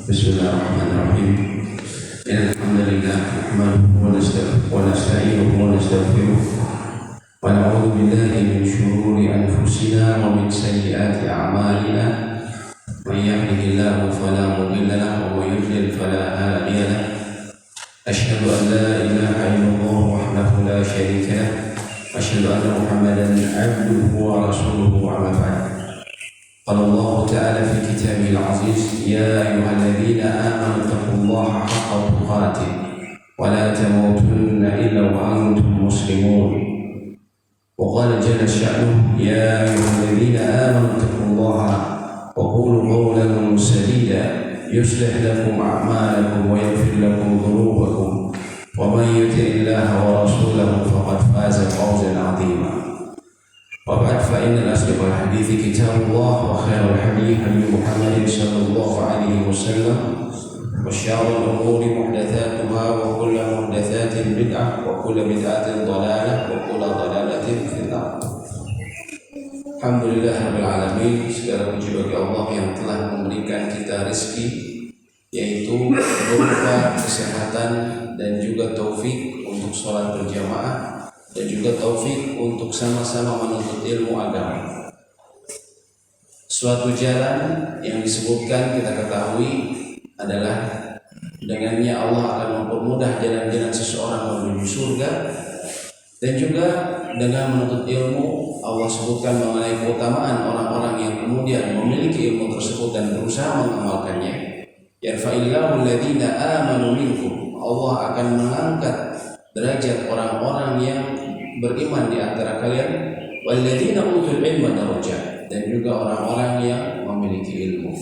بسم الله الرحمن الرحيم. إن الحمد لله نحمده ونستعينه ونستغفره ونعوذ بالله من شرور أنفسنا ومن سيئات أعمالنا. من يهده الله فلا مضل له ومن يضلل فلا هادي له. أشهد أن لا إله إلا الله وحده لا شريك له. أشهد أن محمدا عبده ورسوله. أما بعد، قال الله تعالى في كتابه العزيز: يا أيها الذين آمنوا اتقوا الله حق تقاته ولا تموتن إلا وأنتم مسلمون. وقال جل شأنه: يا أيها الذين آمنوا اتقوا الله وقولوا قولا سديدا يصلح لكم أعمالكم ويغفر لكم ذنوبكم ومن يطع الله ورسوله فقد فاز فوزا عظيما. وبعد، فإن أصدق الحديث كتاب الله وخير الهدي هدي محمد صلى الله عليه وسلم وشر الأمور محدثاتها وكل محدثات بدعة وكل بدعة ضلالة وكل ضلالة في النار. Alhamdulillah rabbil alamin. Segala puji bagi Allah yang telah memberikan kita rezeki, yaitu berupa kesehatan dan juga taufik untuk sholat berjamaah, dan juga taufik untuk sama-sama menuntut ilmu agama. Suatu jalan yang disebutkan kita ketahui adalah dengannya Allah akan mempermudah jalan-jalan seseorang menuju surga, dan juga dengan menuntut ilmu Allah sebutkan mengenai keutamaan orang-orang yang kemudian memiliki ilmu tersebut dan berusaha mengamalkannya. Yarfa'illahu alladhina amanu minkum. Allah akan mengangkat derajat orang-orang yang beriman di antara kalian, walladzina utul ilma darajat, dan juga orang-orang yang memiliki ilmu.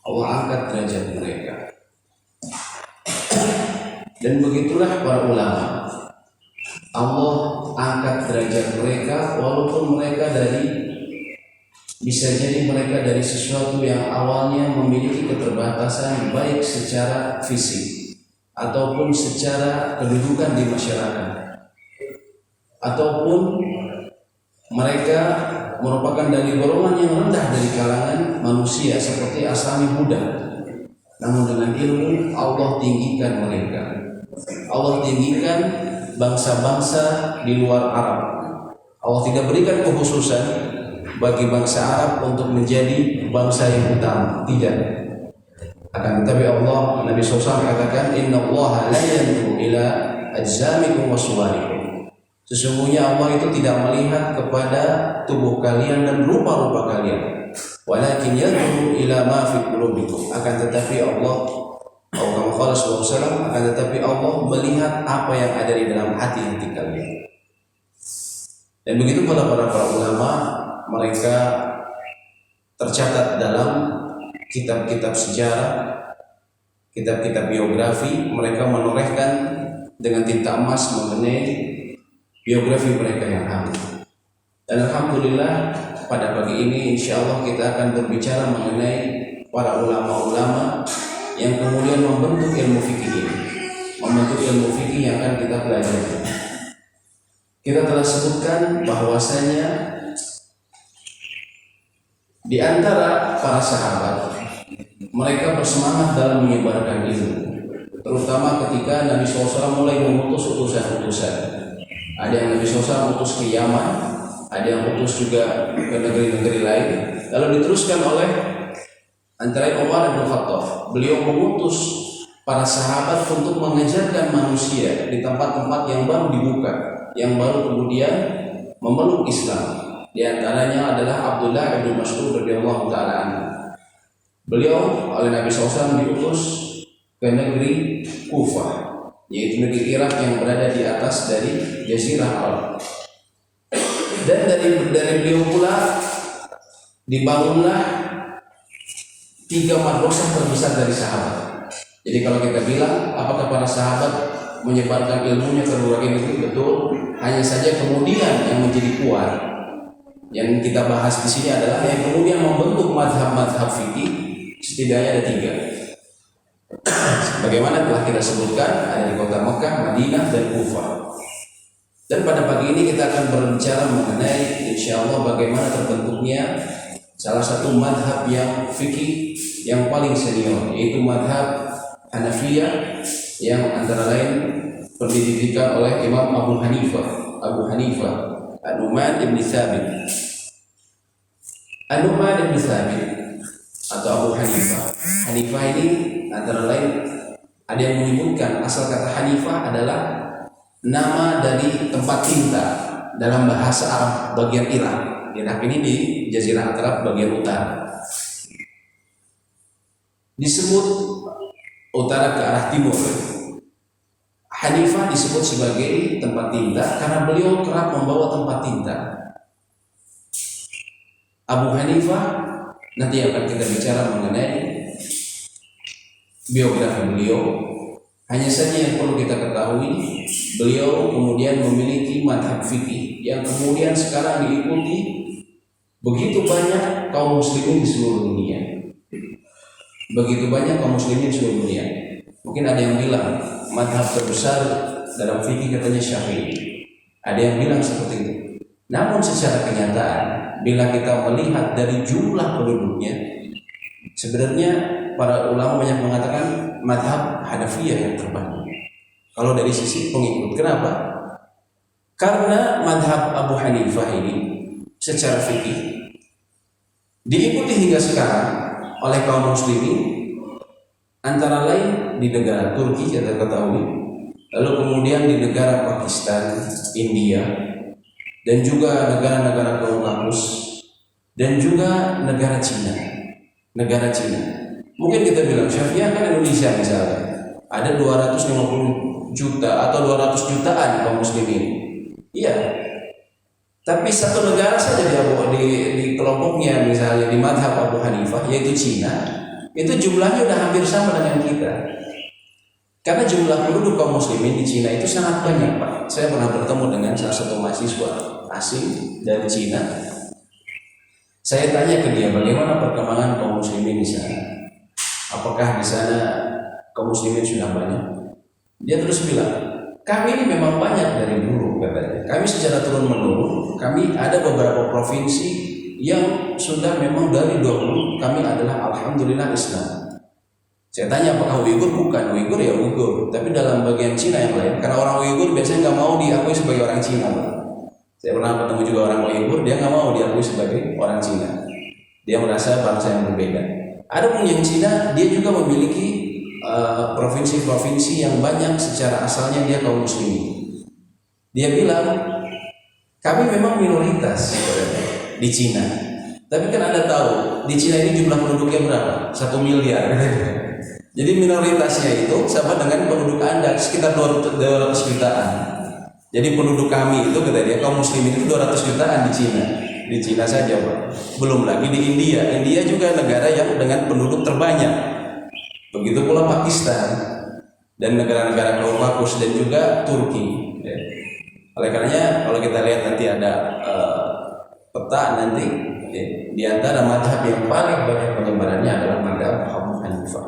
Allah angkat derajat mereka. Dan begitulah para ulama. Allah angkat derajat mereka walaupun mereka bisa jadi mereka dari sesuatu yang awalnya memiliki keterbatasan baik secara fisik ataupun secara kedudukan di masyarakat, ataupun mereka merupakan dari golongan yang rendah dari kalangan manusia seperti Asami Buddha. Namun dengan ilmu Allah tinggikan mereka. Allah tinggikan bangsa-bangsa di luar Arab. Allah tidak berikan kekhususan bagi bangsa Arab untuk menjadi bangsa yang utama, tidak. Akan tetapi Allah, Nabi SAW katakan, Inna Allah la yanzuru ila ajzamikum wa suwarikum. Sesungguhnya Allah itu tidak melihat kepada tubuh kalian dan rupa-rupa kalian, walakin yanzuru ila ma fi qulubikum. Akan tetapi Allah, akan tetapi Allah melihat apa yang ada di dalam hati-hati kalian. Dan begitu para ulama, mereka tercatat dalam kitab-kitab sejarah, kitab-kitab biografi. Mereka menorehkan dengan tinta emas mengenai biografi mereka yang hangat. Dan alhamdulillah pada pagi ini insya Allah kita akan berbicara mengenai para ulama-ulama yang kemudian membentuk ilmu fikih ini, membentuk ilmu fikih yang akan kita pelajari. Kita telah sebutkan bahwasanya di antara para sahabat, mereka bersemangat dalam menyebarkan ilmu, terutama ketika Nabi SAW mulai mengutus utusan-utusan. Ada yang Nabi SAW utus ke Yaman, ada yang utus juga ke negeri-negeri lain. Lalu diteruskan oleh antara Umar bin Khattab. Beliau mengutus para sahabat untuk mengajarkan manusia di tempat-tempat yang baru dibuka, yang baru kemudian memeluk Islam. Di antaranya adalah Abdullah bin Mas'ud radhiyallahu taala anhu. Beliau oleh Nabi SAW diutus ke negeri Kufah, yaitu negeri Irak yang berada di atas dari Jazirah Arab. Dan dari beliau pula dibangunlah 3 madrasah terbesar dari sahabat. Jadi kalau kita bilang apakah para sahabat menyebarkan ilmunya ke berbagai negeri, betul. Hanya saja kemudian yang menjadi kuat, yang kita bahas di sini adalah yang kemudian membentuk mazhab-mazhab fikih, setidaknya ada 3. Bagaimana telah kita sebutkan, ada di kota Mekah, Madinah, dan Kufah. Dan pada pagi ini kita akan berbicara mengenai insya Allah bagaimana terbentuknya salah satu madhab yang fikih yang paling senior, yaitu madhab Hanafiyah yang antara lain pendidikan oleh Imam Abu Hanifah An-Nu'man ibn Thabit. An-Nu'man ibn Thabit atau Abu Hanifah. Hanifah ini antara lain ada yang menyebutkan asal kata Hanifah adalah nama dari tempat tinta dalam bahasa Arab bagian Irak. Irak ini di Jazirah Arab bagian utara. Disebut utara ke arah timur. Hanifah disebut sebagai tempat tinta karena beliau kerap membawa tempat tinta. Abu Hanifah nanti akan kita bicara mengenai biografi beliau. Hanya saja yang perlu kita ketahui, beliau kemudian memiliki madhab fikih yang kemudian sekarang diikuti begitu banyak kaum muslimin di seluruh dunia. Begitu banyak kaum muslimin di seluruh dunia. Mungkin ada yang bilang madhab terbesar dalam fikih katanya Syafi'i. Ada yang bilang seperti itu. Namun secara kenyataan, bila kita melihat dari jumlah penduduknya, sebenarnya para ulama banyak mengatakan madhab Hanafiyah yang terbanyak. Kalau dari sisi pengikut, kenapa? Karena madhab Abu Hanifah ini secara fikih diikuti hingga sekarang oleh kaum muslimin, antara lain di negara Turki kita ketahui, lalu kemudian di negara Pakistan, India, dan juga negara-negara Kaukasus, dan juga negara Cina. Mungkin kita bilang Syafi'iyah kan Indonesia misalnya, ada 250 juta atau 200 jutaan kaum muslimin. Iya. Tapi satu negara saja di kelompoknya misalnya di madhab Abu Hanifah yaitu Cina, itu jumlahnya udah hampir sama dengan kita. Karena jumlah penduduk kaum muslimin di Cina itu sangat banyak, Pak. Saya pernah bertemu dengan salah satu mahasiswa asing dari Cina. Saya tanya ke dia bagaimana perkembangan kaum muslimin di sana. Apakah di sana kaum muslimin sudah banyak? Dia terus bilang, kami ini memang banyak dari dulu katanya. Kami secara turun menurun, kami ada beberapa provinsi yang sudah memang dari dahulu kami adalah alhamdulillah Islam. Saya tanya apakah Uighur? Bukan, Uighur ya Uighur. Tapi dalam bagian Cina yang lain, karena orang Uighur biasanya nggak mau diakui sebagai orang Cina. Saya pernah ketemu juga orang Uighur, dia nggak mau diakui sebagai orang Cina. Dia merasa bangsa yang berbeda. Ada pun yang Cina, dia juga memiliki provinsi-provinsi yang banyak secara asalnya dia kaum muslimin. Dia bilang kami memang minoritas di Cina, tapi kan Anda tahu di Cina ini jumlah penduduknya berapa? 1 miliar. Jadi minoritasnya itu sama dengan penduduk Anda sekitar 200 jutaan. Jadi penduduk kami itu kata dia kaum muslimin itu 200 jutaan di Cina. Di Cina saja, Pak. Belum lagi di India. India juga negara yang dengan penduduk terbanyak. Begitu pula Pakistan dan negara-negara Kaukasus dan juga Turki. Oleh karenanya kalau kita lihat nanti ada peta nanti di antara madhab yang paling banyak penyebarannya adalah madhab Abu Hanifah.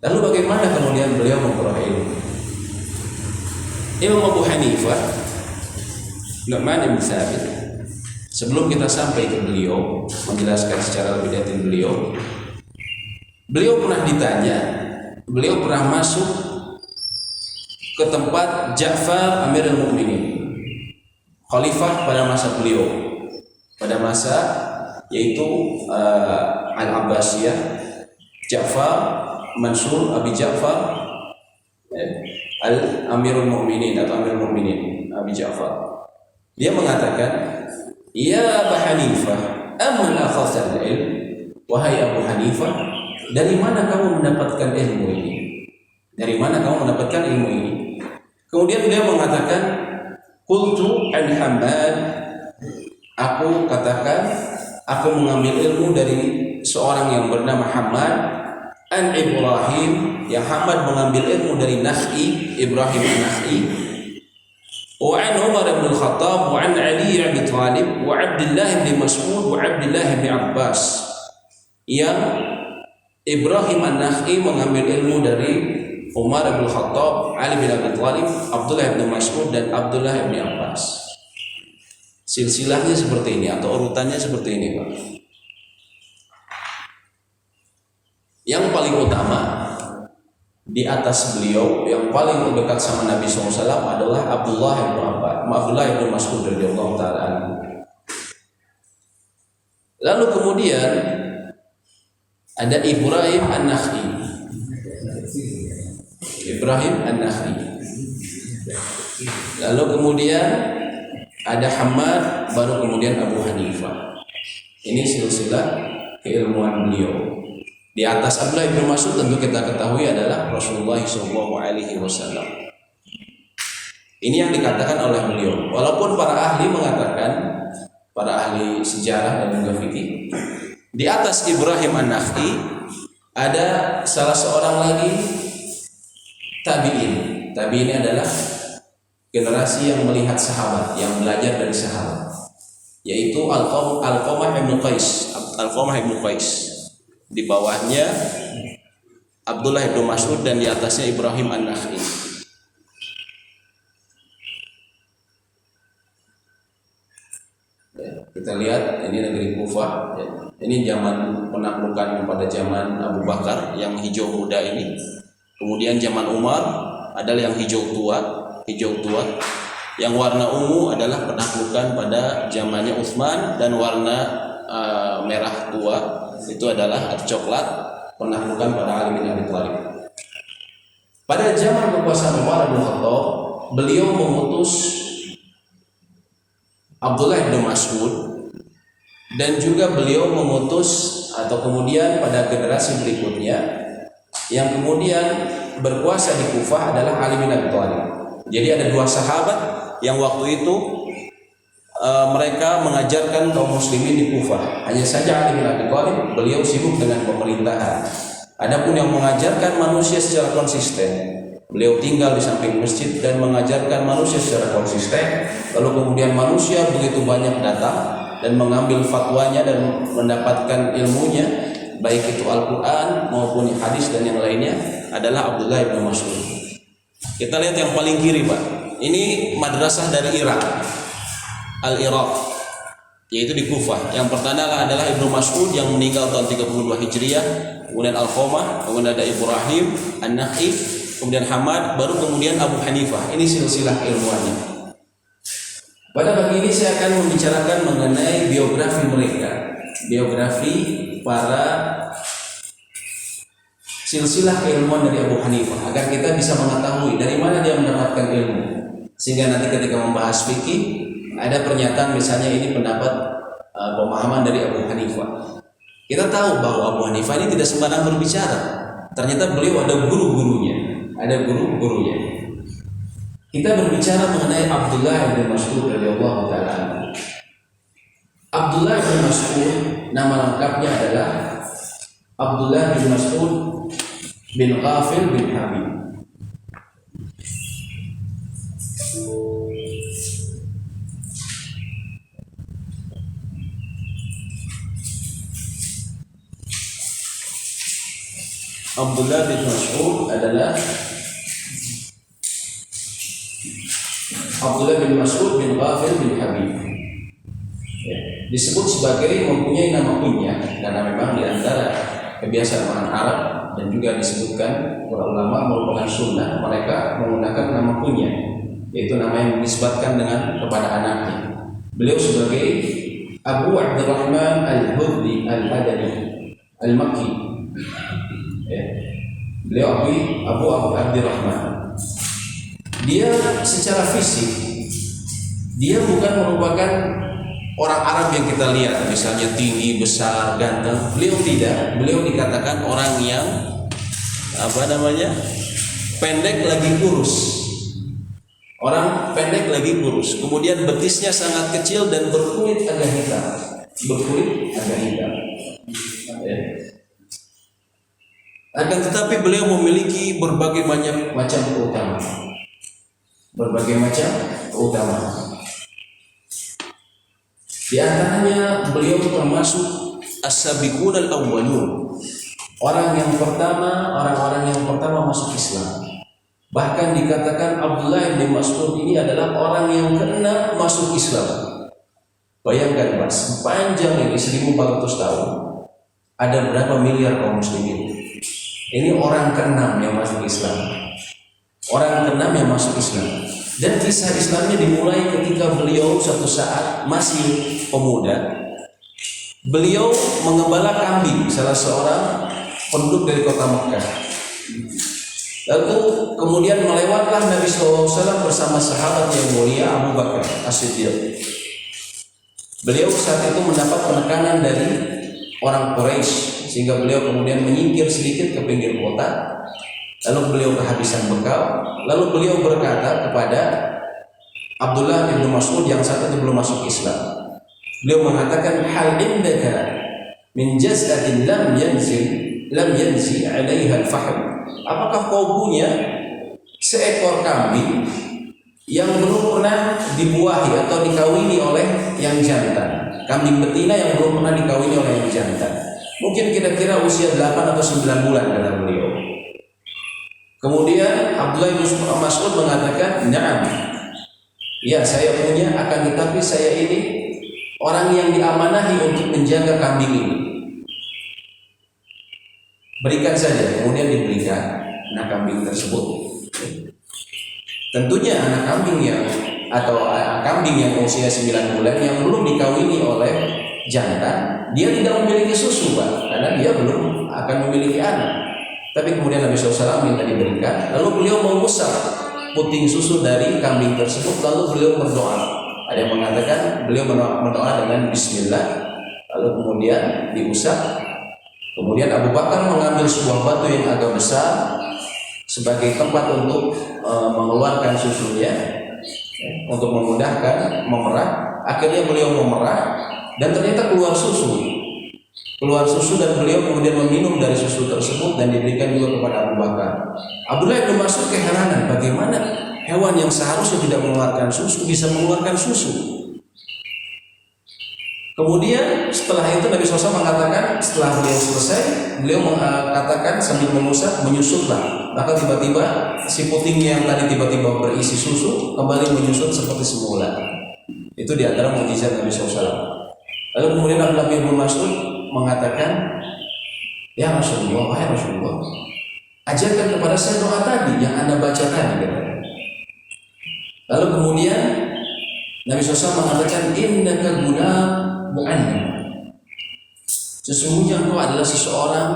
Lalu bagaimana kemudian beliau memperoleh ilmu? Imam Abu Hanifah, Nu'man ibn Thabit, sebelum kita sampai ke beliau menjelaskan secara lebih detail beliau pernah ditanya, beliau pernah masuk ke tempat Ja'far Amirul Mukminin, khalifah pada masa beliau, pada masa yaitu Al-Abbasiyah, Ja'far Mansur Abi Ja'far Al-Amirul Mukminin atau Amirul Mukminin Abi Ja'far. Dia mengatakan, "Ya Abu Hanifah, aman akhadhal ilm?" Wahai Abu Hanifah, dari mana kamu mendapatkan ilmu ini? Dari mana kamu mendapatkan ilmu ini? Kemudian dia mengatakan, "Qultu an Hammad." Aku katakan, aku mengambil ilmu dari seorang yang bernama Hammad, an Ibrahim, yang Hammad mengambil ilmu dari Nakh'i, Ibrahim an-Nakh'i, wa an Umar bin Khattab, wa an Ali bin Abi Thalib, wa Abdullah bin Mas'ud, wa Abdullah bin Abbas. Yang Ibrahim an-Nakh'i mengambil ilmu dari Umar bin Khattab, Ali bin Abi Thalib, Abdullah bin Mas'ud dan Abdullah bin Abbas. Silsilahnya seperti ini atau urutannya seperti ini, Pak. Yang paling utama di atas beliau, yang paling dekat sama Nabi SAW adalah Abdullah bin Mas'ud radhiyallahu taala anhu. Lalu kemudian ada Ibrahim An-Nakha'i. Lalu kemudian ada Hammad, baru kemudian Abu Hanifah. Ini silsilah keilmuan beliau. Di atas Abdullah bin Mas'ud tentu kita ketahui adalah Rasulullah SAW. Ini yang dikatakan oleh beliau. Walaupun para ahli mengatakan, para ahli sejarah dan juga fikih, di atas Ibrahim An-Nakha'i ada salah seorang lagi tabi'in. Tabi'in adalah generasi yang melihat sahabat, yang belajar dari sahabat, yaitu Alqamah bin Qais. Di bawahnya Abdullah bin Mas'ud dan di atasnya Ibrahim An-Nakha'i. Kita lihat ini negeri Kufah. Ini zaman penaklukan pada zaman Abu Bakar yang hijau muda ini. Kemudian zaman Umar adalah yang hijau tua. Yang warna ungu adalah penaklukan pada zamannya Utsman, dan warna merah tua itu adalah coklat, penaklukan pada Ali bin Abi Thalib. Pada zaman kekuasaan Umar bin Khattab, beliau mengutus Abdullah bin Mas'ud, dan juga beliau mengutus atau kemudian pada generasi berikutnya yang kemudian berkuasa di Kufah adalah Ali bin Abi Thalib. Jadi ada dua sahabat yang waktu itu mereka mengajarkan kaum muslimin di Kufah. Hanya saja Ali bin Abi Thalib beliau sibuk dengan pemerintahan. Adapun yang mengajarkan manusia secara konsisten, beliau tinggal di samping masjid dan mengajarkan manusia secara konsisten. Lalu kemudian manusia begitu banyak datang dan mengambil fatwanya dan mendapatkan ilmunya, baik itu Al-Quran maupun hadis dan yang lainnya, adalah Abdullah bin Mas'ud. Kita lihat yang paling kiri, Pak. Ini madrasah dari Irak, Al-Iraq, yaitu di Kufah. Yang pertama adalah Ibnu Mas'ud yang meninggal tahun 32 Hijriah, kemudian Alqamah, kemudian ada Ibrahim An-Nakha'i, kemudian Hammad, baru kemudian Abu Hanifah. Ini silsilah ilmuannya. Pada pagi ini saya akan membicarakan mengenai biografi mereka, biografi para silsilah keilmuan dari Abu Hanifah, agar kita bisa mengetahui dari mana dia mendapatkan ilmu, sehingga nanti ketika membahas fikih ada pernyataan misalnya ini pendapat pemahaman dari Abu Hanifah. Kita tahu bahwa Abu Hanifah ini tidak sembarang berbicara. Ternyata beliau ada guru-gurunya, Kita berbicara mengenai Abdullah bin Mas'ud radhiyallahu taala. Abdullah bin Mas'ud nama lengkapnya adalah Abdullah bin Mas'ud bin Ghafil bin Habib. Abdullah bin Mas'ud adalah Abdullah bin Mas'ud bin Ghafil bin Habib. Disebut sebagai mempunyai nama kunyah karena memang di antara kebiasaan orang Arab dan juga disebutkan para ulama merupakan sunnah mereka menggunakan nama kunyah, yaitu nama yang dinisbatkan dengan kepada anaknya. Beliau sebagai Abu Abdurrahman Al-Hudli Al-Hadani Al-Makki. Beliau Abu Abdurrahman. Dia secara fisik dia bukan merupakan orang Arab yang kita lihat misalnya tinggi, besar, ganteng. Beliau tidak. Beliau dikatakan orang yang pendek lagi kurus. Orang pendek lagi kurus. Kemudian betisnya sangat kecil dan berkulit agak hitam. Akan tetapi beliau memiliki berbagai macam keutamaan. Di antaranya beliau termasuk as-sabiqun al-awwalun, orang yang pertama masuk Islam. Bahkan dikatakan Abdullah bin Mas'ud ini adalah orang yang keenam masuk Islam. Bayangkan Pak, sepanjang ini 1400 tahun ada berapa miliar kaum muslimin? Ini orang ke-6 yang masuk Islam. Orang ke-6 yang masuk Islam. Dan kisah Islamnya dimulai ketika beliau suatu saat masih pemuda. Beliau mengembala kambing, salah seorang penduduk dari kota Mekah. Lalu kemudian melewatlah Nabi SAW bersama sahabat yang mulia Abu Bakar As-Siddiq. Beliau saat itu mendapat penekanan dari orang Quraisy sehingga beliau kemudian menyingkir sedikit ke pinggir kota. Lalu beliau kehabisan bekal. Lalu beliau berkata kepada Abdullah bin Mas'ud yang saat itu belum masuk Islam. Beliau mengatakan, hal indaka min jaz'atin lam yanzi 'alaiha al-fahm. Apakah kau punya seekor kambing yang belum pernah dibuahi atau dikawini oleh yang jantan? Kambing betina yang belum pernah dikawini oleh yang jantan. Mungkin kira-kira usia 8 atau 9 bulan kata beliau. Kemudian Abdullah bin Mas'ud mengatakan, "Na'am. Ya, saya punya, akan tetapi saya ini orang yang diamanahi untuk menjaga kambing ini. Berikan saja." Kemudian diberikan anak kambing tersebut. Tentunya anak kambing yang usia 9 bulan yang belum dikawini oleh jantan, dia tidak memiliki susu, Pak, karena dia belum akan memiliki anak. Tapi kemudian Nabi SAW minta diberikan. Lalu beliau mengusap puting susu dari kambing tersebut. Lalu beliau berdoa. Ada yang mengatakan beliau berdoa dengan Bismillah. Lalu kemudian diusap. Kemudian Abu Bakar mengambil sebuah batu yang agak besar sebagai tempat untuk mengeluarkan susunya, untuk memudahkan memerah. Akhirnya beliau memerah dan ternyata keluar susu dan beliau kemudian meminum dari susu tersebut dan diberikan juga kepada Abu Bakar. Abdullah bin Mas'ud keheranan, bagaimana hewan yang seharusnya tidak mengeluarkan susu bisa mengeluarkan susu. Kemudian setelah itu Nabi SAW mengatakan, setelah beliau selesai, beliau mengatakan sambil mengusap, menyusutlah. Maka tiba-tiba si puting yang tadi tiba-tiba berisi susu kembali menyusut seperti semula. Itu di antara mukjizat Nabi SAW. Lalu kemudian Abdullah bin Mas'ud mengatakan, "Ya Rasulullah, wahai Rasulullah, ajarkan kepada saya doa tadi yang Anda bacakan." Lalu kemudian Nabi SAW mengatakan, "Innaka gulam mu'allim." Sesungguhnya engkau adalah seseorang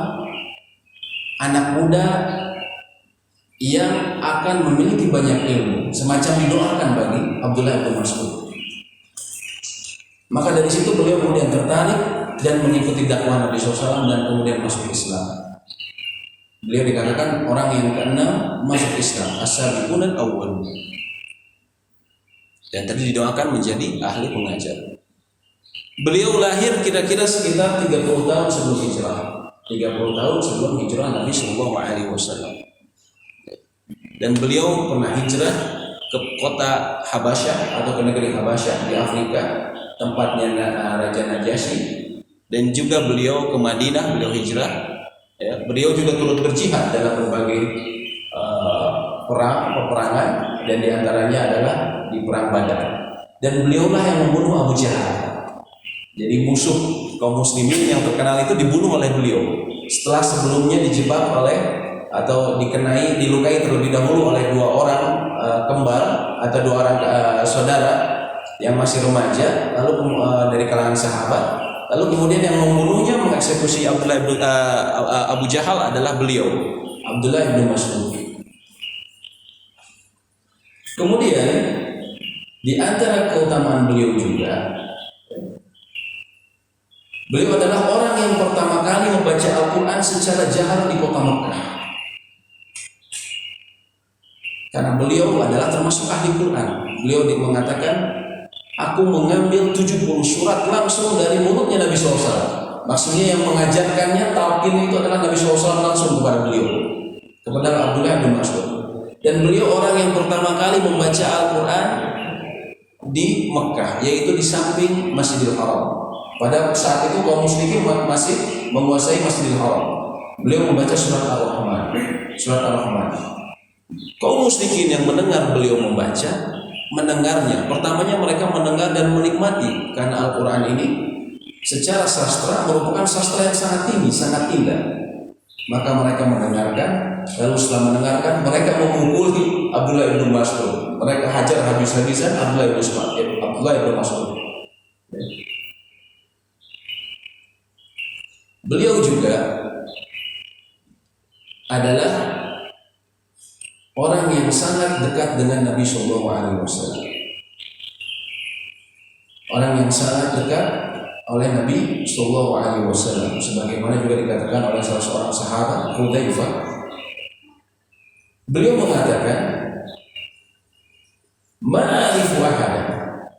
anak muda yang akan memiliki banyak ilmu. Semacam didoakan bagi Abdullah bin Mas'ud. Maka dari situ beliau kemudian tertarik dan mengikuti dakwah Nabi SAW dan kemudian masuk Islam. Beliau dikatakan orang yang ke-6 masuk Islam, as-sabiqun al-awwal. Dan tadi didoakan menjadi ahli pengajar. Beliau lahir kira-kira sekitar 30 tahun sebelum hijrah. 30 tahun sebelum hijrah Nabi SAW. Dan beliau pernah hijrah ke kota Habasyah atau ke negeri Habasyah di Afrika, tempatnya Raja Najasyi. Dan juga beliau ke Madinah, beliau hijrah. Ya, beliau juga turut berjihad dalam berbagai peperangan, dan diantaranya adalah di perang Badar. Dan beliaulah yang membunuh Abu Jahal. Jadi musuh kaum muslimin yang terkenal itu dibunuh oleh beliau. Setelah sebelumnya dijebak atau dilukai terlebih dahulu oleh 2 orang kembar atau 2 orang saudara yang masih remaja, lalu dari kalangan sahabat. Lalu kemudian yang membunuhnya, mengeksekusi Abu Jahal adalah beliau, Abdullah bin Mas'ud. Kemudian di antara keutamaan beliau juga, beliau adalah orang yang pertama kali membaca Al-Quran secara jahar di kota Mekah. Karena beliau adalah termasuk ahli Quran. Beliau mengatakan, "Aku mengambil 70 surat langsung dari mulutnya Nabi SAW." Maksudnya yang mengajarkannya, talqin itu adalah Nabi SAW langsung kepada beliau, kepada Abdullah bin Mas'ud. Dan beliau orang yang pertama kali membaca Al-Quran di Mekah, yaitu di samping Masjidil Haram. Pada saat itu kaum muslimin masih menguasai Masjidil Haram. Beliau membaca surat Ar-Rahman. Kaum musyrikin yang mendengar beliau membaca, mendengarnya. Pertamanya mereka mendengar dan menikmati karena Al-Quran ini secara sastra merupakan sastra yang sangat tinggi, sangat indah. Maka mereka mendengarkan, lalu setelah mendengarkan mereka memukuli Abdullah bin Mas'ud. Mereka hajar habis-habisan Abdullah bin Mas'ud. Beliau juga adalah orang yang sangat dekat dengan Nabi Shallallahu Alaihi Wasallam. Orang yang sangat dekat oleh Nabi Shallallahu Alaihi Wasallam, sebagaimana juga dikatakan oleh salah seorang sahabat Hudzaifah. Beliau mengatakan, "Ma'arifu ahadan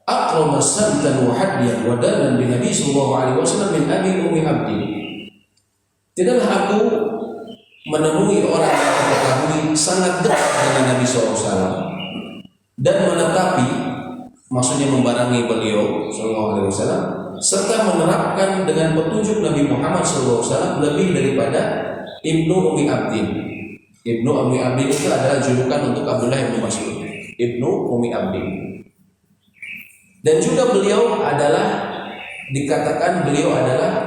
aqrama santan wa hadiyan wa dalan bi Nabi Shallallahu Alaihi Wasallam min abi ummi abdi." Tidaklah aku menemui orang yang mengetahui sangat dekat dengan Nabi SAW dan menetapi, maksudnya membarangi beliau SAW, serta menerapkan dengan petunjuk Nabi Muhammad SAW lebih daripada Ibnu Ummi Abdin. Ibnu Ummi Abdin itu adalah julukan untuk Abdullah bin Mas'ud. Ibnu Ummi Abdin. Dan juga beliau adalah, dikatakan beliau adalah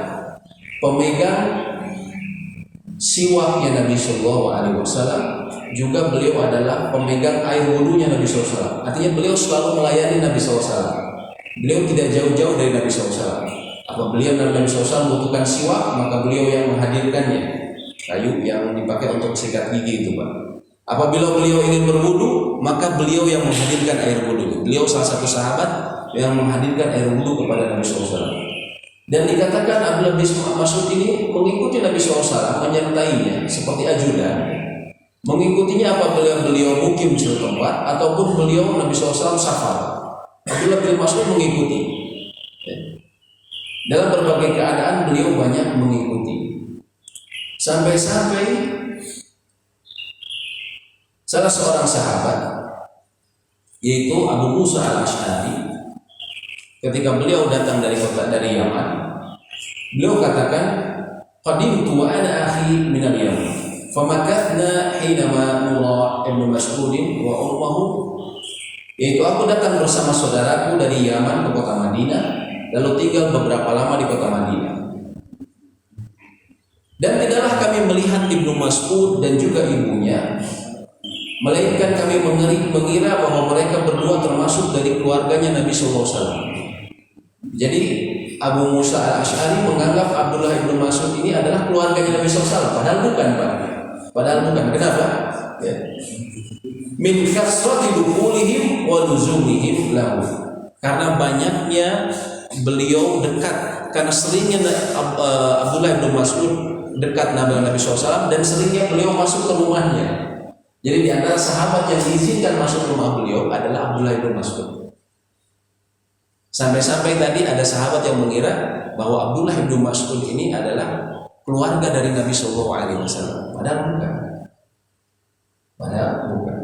pemegang siwaknya Nabi Sallallahu Alaihi Wasallam. Juga beliau adalah pemegang air wudunya Nabi SAW. Artinya beliau selalu melayani Nabi SAW. Beliau tidak jauh-jauh dari Nabi SAW. Apabila Nabi SAW membutuhkan siwak, maka beliau yang menghadirkannya. Kayu yang dipakai untuk sikat gigi itu, Pak. Apabila beliau ingin berwudu, maka beliau yang menghadirkan air wudu. Beliau salah satu sahabat yang menghadirkan air wudu kepada Nabi SAW. Dan dikatakan Abdullah bin Mas'ud ini mengikuti Nabi SAW, menyertainya seperti ajudan. Mengikutinya apabila beliau mukim di suatu tempat ataupun beliau Nabi SAW safar. Abdullah bin Mas'ud mengikuti. Dalam berbagai keadaan beliau banyak mengikuti. Sampai-sampai salah seorang sahabat, yaitu Abu Musa al-Ash'ari, ketika beliau datang dari Yaman, beliau katakan, "Qadimtu wa ana akhi min al-Yaman, famakathna hinama nura ibn Mas'ud wa ummuhu." Yaitu aku datang bersama saudaraku dari Yaman ke kota Madinah, lalu tinggal beberapa lama di kota Madinah. Dan tidaklah kami melihat Ibnu Mas'ud dan juga ibunya, melainkan kami mengira bahwa mereka berdua termasuk dari keluarganya Nabi SAW. Jadi Abu Musa al-Ash'ari menganggap Abdullah bin Mas'ud ini adalah keluarganya Nabi SAW. Padahal bukan, Pak. Padahal bukan. Kenapa? Ya. Min kasrati dukhulihim wa luzumihim lahu. Karena banyaknya beliau dekat, karena seringnya Abdullah bin Mas'ud dekat Nabi SAW dan seringnya beliau masuk ke rumahnya. Jadi di antara sahabat yang diizinkan masuk rumah beliau adalah Abdullah bin Mas'ud. Sampai-sampai tadi ada sahabat yang mengira bahwa Abdullah bin Mas'ud ini adalah keluarga dari Nabi Sallallahu Alaihi Wasallam. Padahal bukan. Padahal bukan.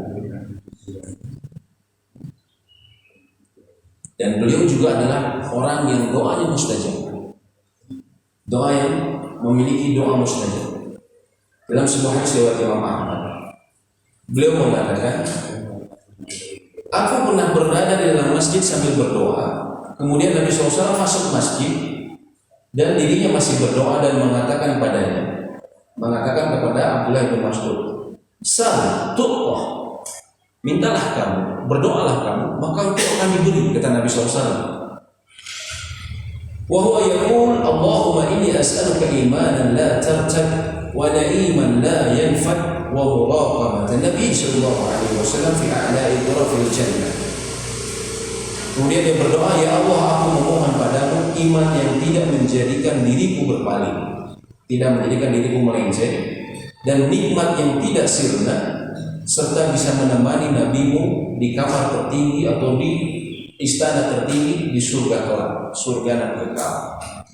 Dan beliau juga adalah orang yang doanya mustajab. Doa yang memiliki doa mustajab. Dalam sebuah hadis riwayat Imam Ahmad, beliau mengatakan, "Aku pernah berada di dalam masjid sambil berdoa. Kemudian Nabi SAW masuk masjid dan dirinya masih berdoa dan mengatakan kepada Abdullah bin Mas'ud, 'Sal tu'ah, mintalah kamu, berdoalah kamu, maka engkau akan diberi,' kata Nabi SAW. Wa huwa yaqul, 'Allahumma inni as'aluka imanan la tartab wa na'iman la yanfad wa muraqabatan Nabi sallallahu alaihi wasallam fi a'la'i ghurafil jannah." Kemudian dia berdoa, "Ya Allah, aku memohon padamu iman yang tidak menjadikan diriku berpaling, tidak menjadikan diriku melenceng, dan nikmat yang tidak sirna, serta bisa menemani nabimu di kamar tertinggi atau di istana tertinggi di surga kelak, surga dan kekal."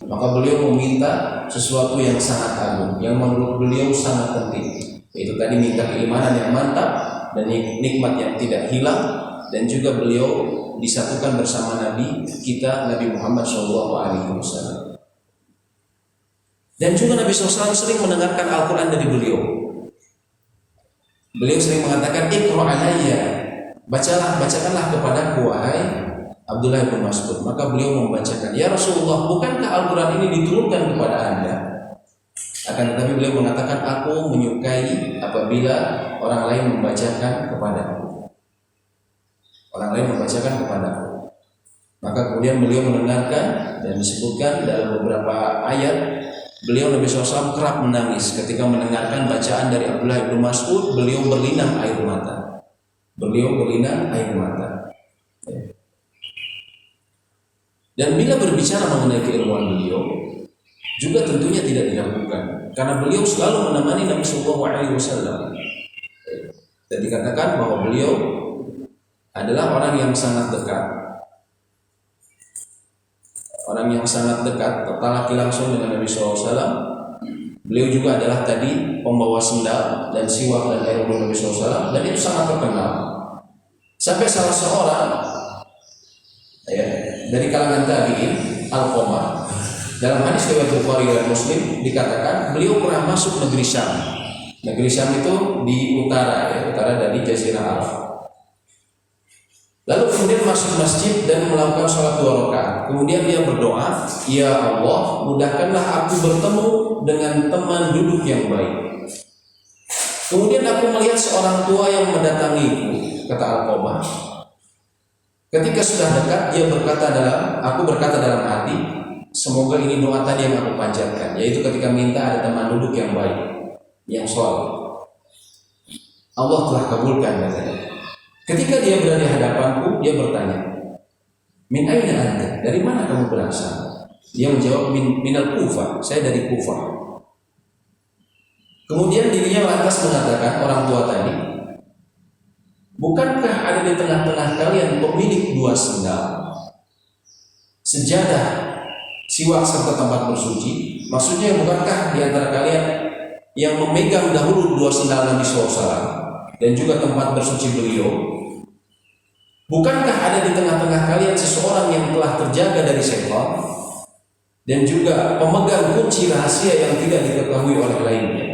Maka beliau meminta sesuatu yang sangat agung, yang menurut beliau sangat penting, yaitu tadi minta keimanan yang mantap dan nikmat yang tidak hilang, dan juga beliau disatukan bersama Nabi kita, Nabi Muhammad SAW. Dan juga Nabi SAW sering mendengarkan Al-Quran dari beliau. Beliau sering mengatakan, "Iqra' alayya bacakanlah kepadaku wahai Abdullah bin Mas'ud. Maka beliau membacakan, ya Rasulullah, bukankah Al-Quran ini diturunkan kepada Anda? Akan tetapi beliau mengatakan, aku menyukai apabila orang lain membacakan kepadaku. Orang lain membacakan kepadaku. Maka kemudian beliau mendengarkan dan disebutkan dalam beberapa ayat, beliau Nabi SAW kerap menangis ketika mendengarkan bacaan dari Abdullah bin Mas'ud. Beliau berlinang air mata. Dan bila berbicara mengenai keilmuan beliau, juga tentunya tidak diragukan, karena beliau selalu menemani Nabi SAW. Dan dikatakan bahwa beliau adalah orang yang sangat dekat, tertalaki langsung dengan Nabi SAW. Beliau juga adalah tadi pembawa sendal dan siwak dan air wudhu Nabi SAW, dan itu sangat terkenal. Sampai salah seorang dari kalangan tabi'in, Alqamah, dalam hadis riwayat Bukhari dan Muslim dikatakan beliau pernah masuk negeri Syam. Negeri Syam itu di utara dari Jazirah Arab. Lalu kemudian masuk masjid dan melakukan sholat 2 rakaat. Kemudian dia berdoa, ya Allah, mudahkanlah aku bertemu dengan teman duduk yang baik. Kemudian aku melihat seorang tua yang mendatangiku, kata Alqamah. Ketika sudah dekat, aku berkata dalam hati, semoga ini doa tadi yang aku panjatkan, yaitu ketika minta ada teman duduk yang baik, yang soleh. Allah telah kabulkan katanya. Ketika dia berada di hadapanku, dia bertanya, min aina anta? Dari mana kamu berasal? Dia menjawab, minal Kufah, saya dari Kufah. Kemudian dirinya lantas mengatakan, orang tua tadi, bukankah ada di tengah-tengah kalian pemilik 2 sendal, sejadah, siwak serta tempat bersuci? Maksudnya bukankah di antara kalian yang memegang dahulu 2 sendal Nabi SAW dan juga tempat bersuci beliau? Bukankah ada di tengah-tengah kalian seseorang yang telah terjaga dari setan dan juga pemegang kunci rahasia yang tidak diketahui oleh lainnya?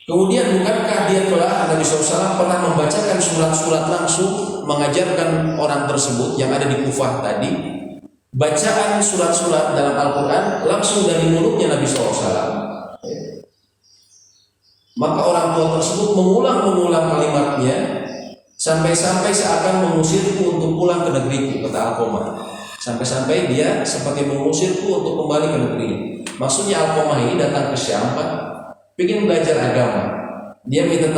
Kemudian bukankah dia telah, Nabi SAW pernah membacakan surat-surat langsung, mengajarkan orang tersebut yang ada di Kufah tadi, bacaan surat-surat dalam Al-Quran langsung dari mulutnya Nabi SAW. Maka orang tua tersebut mengulang kalimatnya sampai-sampai seakan mengusirku untuk pulang ke negeriku, kata Alqamah. Sampai-sampai dia seperti mengusirku untuk kembali ke negeri. Maksudnya Alqamah ini datang ke Syam, ingin belajar agama. Dia minta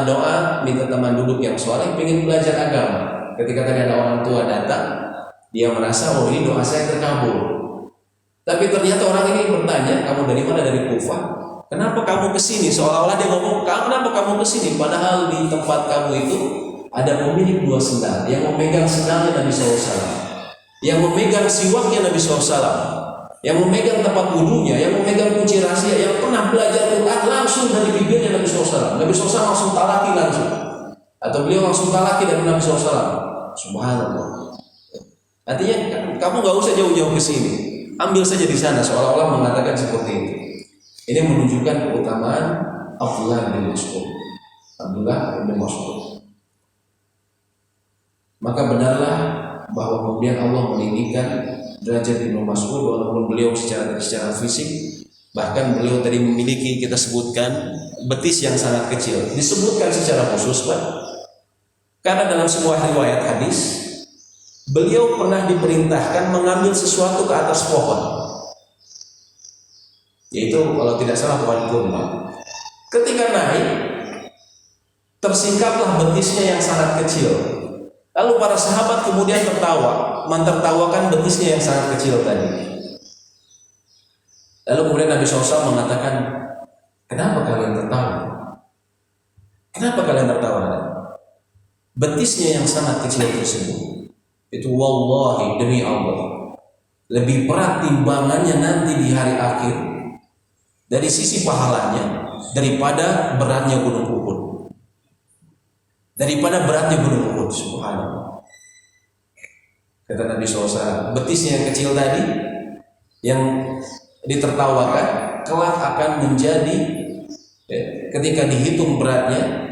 doa, minta teman duduk yang soleh, ingin belajar agama. Ketika tadi ada orang tua datang, dia merasa, oh ini doa saya terkabul. Tapi ternyata orang ini bertanya, kamu dari mana? Dari Kufah. Kenapa kamu kesini? Seolah-olah dia ngomong, kenapa kamu kesini? Padahal di tempat kamu itu ada pemilik 2 sendal, yang memegang sendalnya Nabi SAW, yang memegang siwaknya Nabi SAW, yang memegang tempat wudhunya, yang memegang kunci rahasia, yang pernah belajar Quran langsung dari bibirnya Nabi SAW. Nabi SAW langsung talaki langsung, atau beliau langsung talaki dari Nabi SAW. Subhanallah. Artinya kamu nggak usah jauh-jauh ke sini, ambil saja di sana, seolah-olah mengatakan seperti itu. Ini menunjukkan keutamaan Abdullah bin Mas'ud. Maka benarlah bahwa kemudian Allah meninggikan derajat Ibnu Mas'ud, walaupun beliau secara fisik, bahkan beliau tadi memiliki, kita sebutkan, betis yang sangat kecil. Disebutkan secara khusus, Pak, karena dalam sebuah riwayat hadis beliau pernah diperintahkan mengambil sesuatu ke atas pohon, yaitu kalau tidak salah pohon kurma. Ketika naik, tersingkaplah betisnya yang sangat kecil. Lalu para sahabat kemudian mentertawakan betisnya yang sangat kecil tadi. Lalu kemudian Nabi SAW mengatakan, kenapa kalian tertawa? Kenapa kalian tertawa? Betisnya yang sangat kecil tersebut, itu wallahi, demi Allah, lebih berat timbangannya nanti di hari akhir dari sisi pahalanya daripada beratnya gunung Uhud. Subhanallah. Kata Nabi SAW, betisnya yang kecil tadi yang ditertawakan kelak akan menjadi ketika dihitung beratnya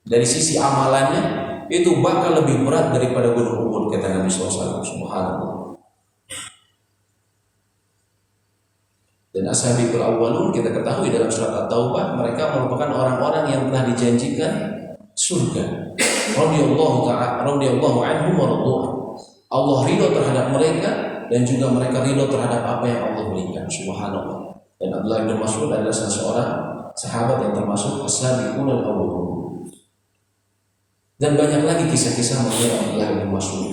dari sisi amalannya itu bakal lebih berat daripada gunung Uhud, kata Nabi SAW. Subhanallah. Dan ashabul awwalun kita ketahui dalam surat At-Taubah, mereka merupakan orang-orang yang telah dijanjikan surga. Radhiyallahu anhum wa radhu'an. Allah ridho terhadap mereka dan juga mereka ridho terhadap apa yang Allah berikan. Subhanallah. Dan Abdullah bin Mas'ud adalah salah seorang sahabat yang termasuk as-sabiqun al-awwalun. Dan banyak lagi kisah-kisah mengenai Abdullah bin Mas'ud,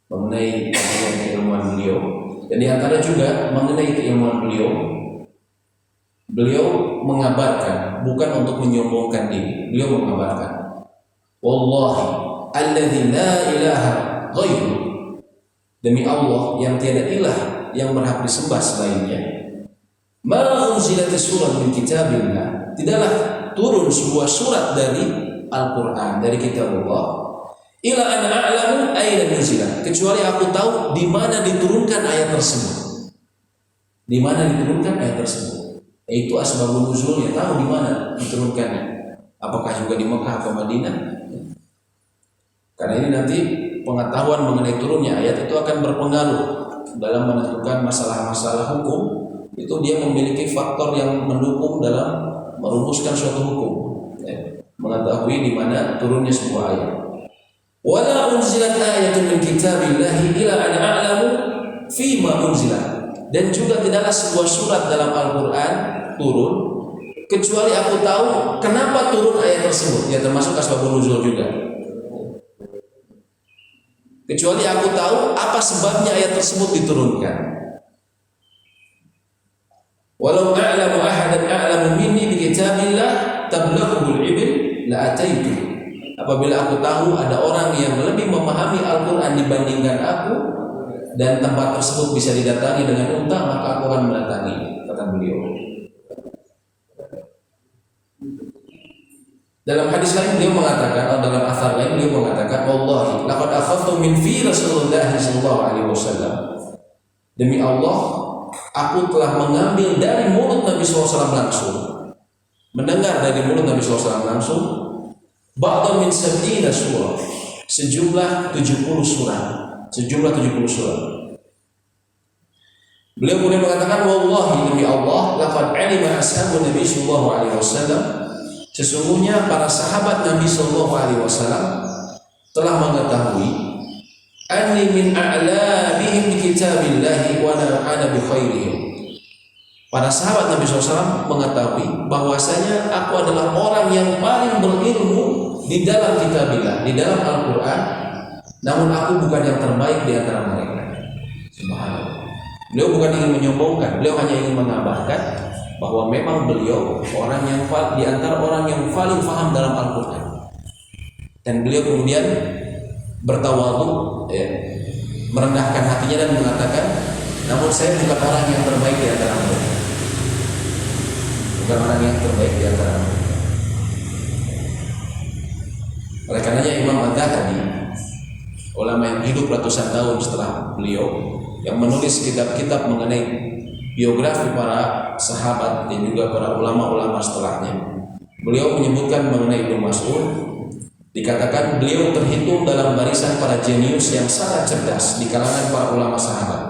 mengenai keilmuan beliau. Dan di antara juga mengenai keilmuan beliau mengabarkan, bukan untuk menyombongkan diri, beliau mengabarkan, wallahi alladzi la ilaha ghairu, demi Allah yang tiada ilah yang berhak disembah selainnya, ma unzilat surat min kitabillah, tidaklah turun sebuah surat dari Al-Quran, dari kitab Allah, ila an a'lamu aina nuzila, kecuali aku tahu di mana diturunkan ayat tersebut. Di mana diturunkan ayat tersebut? Itu asbabun nuzulnya, tahu di mana diturunkannya. Apakah juga di Mekah atau Madinah? Karena ini nanti pengetahuan mengenai turunnya ayat itu akan berpengaruh dalam menentukan masalah-masalah hukum. Itu dia memiliki faktor yang mendukung dalam merumuskan suatu hukum. Mengetahui di mana turunnya sebuah ayat. Wala unzilat ayatun min kitabillahi ila an a'lamu fima unzilat. Dan juga tidaklah sebuah surat dalam Al-Quran turun kecuali aku tahu kenapa turun ayat tersebut. Ya termasuk asbabun nuzul juga. Kecuali aku tahu apa sebabnya ayat tersebut diturunkan. Walau a'lamu ahadan a'lamu minni bi kitabillah tablaghul ibil la ataitu. Apabila aku tahu ada orang yang lebih memahami Al-Quran dibandingkan aku dan tempat tersebut bisa didatangi dengan unta, maka aku akan mendatangi, kata beliau. Dalam hadis lain beliau mengatakan, atau dalam athar lain beliau mengatakan, wallahi laqad akhadtu min fi Rasulullah sallallahu alaihi wasallam, demi Allah aku telah mengambil dari mulut Nabi SAW langsung, mendengar dari mulut Nabi SAW langsung, ba'da min sab'ina surah, sejumlah 70 surah. Beliau kemudian mengatakan, wallahi demi Allah, laqad alima ashabun Nabi sallallahu alaihi wasallam, sesungguhnya para sahabat Nabi sallallahu alaihi wasallam telah mengetahui, anni min a'lamihim bi kitabillahi wa ana bi khairihim. Para sahabat Nabi SAW mengetahui bahwasanya aku adalah orang yang paling berilmu di dalam kitabillah, di dalam Al-Quran, namun aku bukan yang terbaik di antara mereka. Subhanallah. Beliau bukan ingin menyombongkan, beliau hanya ingin mengabarkan bahwa memang beliau orang yang di antara orang yang paling paham dalam Al-Quran. Dan beliau kemudian bertawadhu, merendahkan hatinya dan mengatakan, namun saya bukan orang yang terbaik di antara mereka. Bukan orang yang terbaik di antara mereka. Oleh karenanya Imam Ad-Dhahabi, ulama yang hidup ratusan tahun setelah beliau, yang menulis kitab-kitab mengenai biografi para sahabat dan juga para ulama-ulama setelahnya, beliau menyebutkan mengenai Ibnu Mas'ud, dikatakan beliau terhitung dalam barisan para jenius yang sangat cerdas di kalangan para ulama sahabat.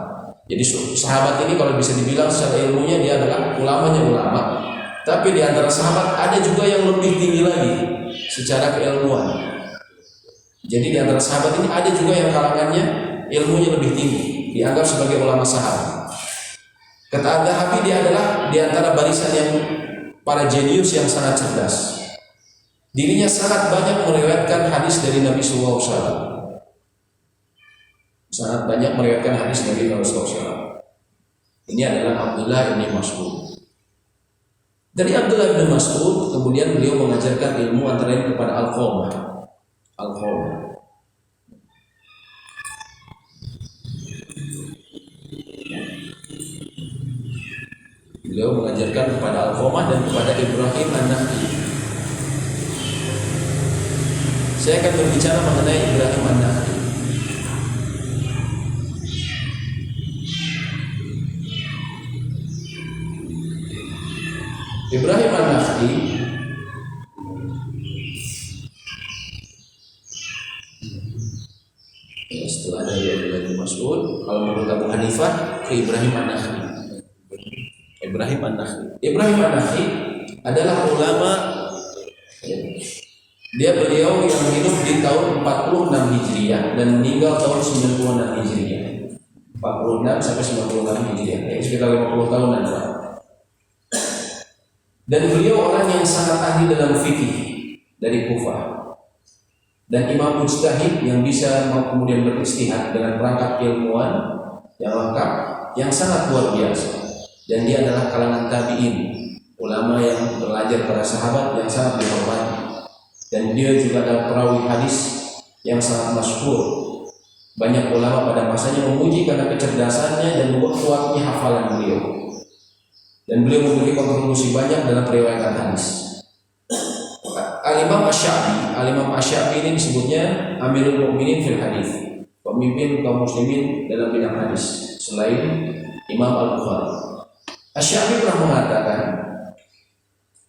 Jadi sahabat ini kalau bisa dibilang secara ilmunya dia adalah ulamanya ulama, tapi di antara sahabat ada juga yang lebih tinggi lagi secara keilmuan. Jadi di antara sahabat ini ada juga yang kalangannya ilmunya lebih tinggi, dianggap sebagai ulama sahabat. Kata Ad-Dhahabi, dia adalah di antara barisan yang para jenius yang sangat cerdas. Dirinya sangat banyak meriwayatkan hadis dari Nabi SAW. Sangat banyak meriwayatkan hadis dari Nabi SAW. Ini adalah Abdullah bin Mas'ud. Dari Abdullah bin Mas'ud kemudian beliau mengajarkan ilmu antara lain kepada Al-Qamah. Beliau mengajarkan kepada Al-Qamah dan kepada Ibrahim An-Nakhi. Saya akan berbicara mengenai Ibrahim An-Nakhi. Ibrahim An-Nakhai setelah dari Abdullah bin Mas'ud, kalau menurut Abu Hanifah ke Ibrahim An-Nakhai. Ibrahim An-Nakhai adalah ulama. Beliau yang hidup di tahun 46 Hijriah dan meninggal tahun 96 Hijriah. 46 sampai 96 Hijriah, sekitar 50 tahunan. Dan beliau orang yang sangat ahli dalam fikih dari Kufah. Dan imam mujtahid yang bisa kemudian beristihad dengan perangkat ilmuwan yang lengkap, yang sangat luar biasa. Dan dia adalah kalangan tabi'in, ulama yang belajar para sahabat yang sangat dihormati. Dan dia juga adalah perawi hadis yang sangat masyhur. Banyak ulama pada masanya memuji karena kecerdasannya dan kuatnya hafalan beliau. Dan beliau memiliki kontribusi banyak dalam periwayatan hadis. Al-Imam Asy-Sya'bi ini disebutnya Amirul Mukminin fil Hadis, pemimpin kaum muslimin dalam bidang hadis selain Imam Al-Bukhari. Asy-Sya'bi pernah mengatakan,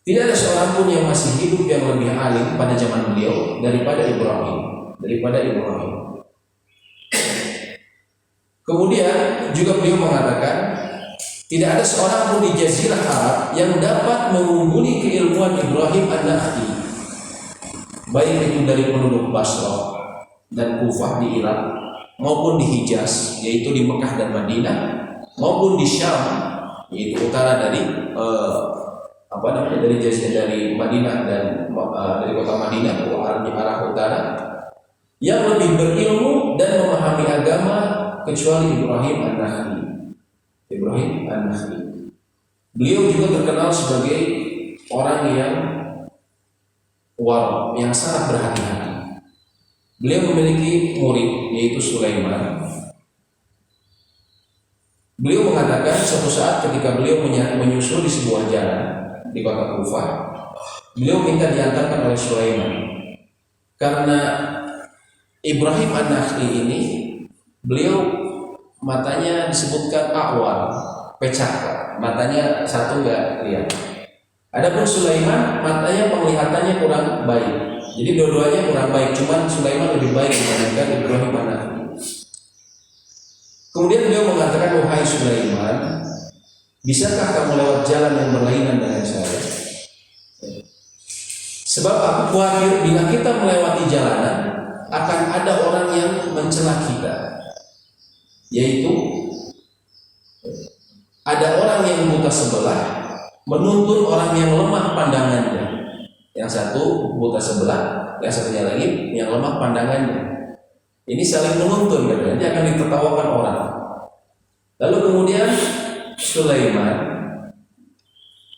tidak ada seorang pun yang masih hidup yang lebih alim pada zaman beliau daripada Ibrahim. Kemudian juga beliau mengatakan, tidak ada seorang pun di Jazirah Arab yang dapat mengungguli keilmuan Ibrahim An-Nakhai, baik itu dari penduduk Basrah dan Kufah di Irak, maupun di Hijaz, yaitu di Mekah dan Madinah, maupun di Syam, yaitu utara dari dari Madinah dan dari kota Madinah ke arah utara, yang lebih berilmu dan memahami agama kecuali Ibrahim An-Nakhai. Beliau juga terkenal sebagai orang yang wara, yang sangat berhati-hati. Beliau memiliki murid yaitu Sulaiman. Beliau mengatakan suatu saat ketika beliau menyusul di sebuah jalan di kota Kufah, beliau minta diantarkan oleh Sulaiman. Karena Ibrahim An-Nakhai ini, beliau matanya disebutkan awal, pecah, matanya satu nggak lihat. Adapun Sulaiman matanya penglihatannya kurang baik. Jadi dua-duanya kurang baik, cuman Sulaiman lebih baik dibandingkan Ibrahim An-Nakhai. Kemudian beliau mengatakan, wahai Sulaiman, bisakah kamu lewat jalan yang berlainan dengan saya? Sebab aku khawatir bila kita melewati jalanan akan ada orang yang mencela kita, yaitu ada orang yang buta sebelah menuntun orang yang lemah pandangannya. Yang satu buta sebelah, yang satunya lagi yang lemah pandangannya. Ini saling menuntun, nanti akan ditertawakan orang. Lalu kemudian Sulaiman,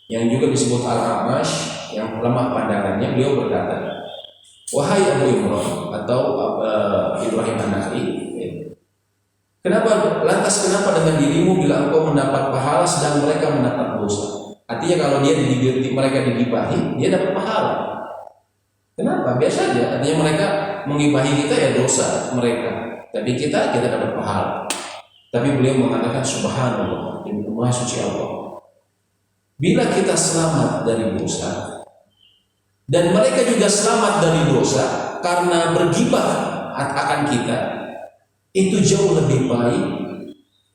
yang juga disebut Al-Amash, yang lemah pandangannya, beliau berkata, wahai Abu Imran atau Ibrahim An-Nakhai, kenapa dengan dirimu bila engkau mendapat pahala sedang mereka mendapat dosa? Artinya kalau mereka digibahi, dia dapat pahala. Kenapa? Biasa aja. Artinya mereka menggibahi kita ya dosa mereka, tapi kita dapat pahala. Tapi beliau mengatakan subhanallah, Maha suci Allah. Bila kita selamat dari dosa dan mereka juga selamat dari dosa karena bergibah akan kita, itu jauh lebih baik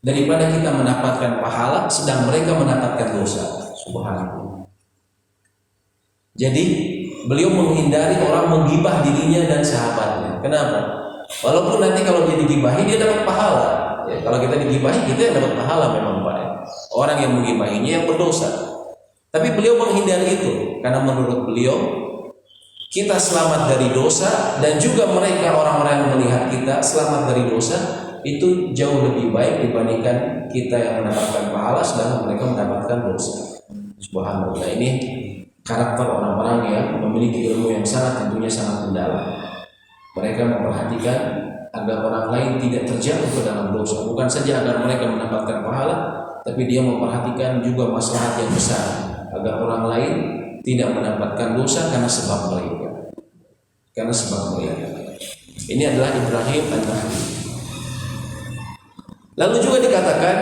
daripada kita mendapatkan pahala sedang mereka mendapatkan dosa. Subhanallah. Jadi beliau menghindari orang menggibah dirinya dan sahabatnya. Kenapa? Walaupun nanti kalau dia digibahi dia dapat pahala. Ya, kalau kita digibahi kita yang dapat pahala memang Pak. Orang yang menggibahinya yang berdosa. Tapi beliau menghindari itu karena menurut beliau kita selamat dari dosa dan juga mereka orang-orang yang melihat kita selamat dari dosa itu jauh lebih baik dibandingkan kita yang mendapatkan pahala sedangkan mereka mendapatkan dosa. Subhanallah, ini karakter orang-orang yang memiliki ilmu yang tentunya sangat mendalam. Mereka memperhatikan agar orang lain tidak terjatuh ke dalam dosa, bukan saja agar mereka mendapatkan pahala, tapi dia memperhatikan juga maslahat yang besar agar orang lain tidak mendapatkan dosa karena sebab mereka. Ini adalah Ibrahim An-Nakhai. Lalu juga dikatakan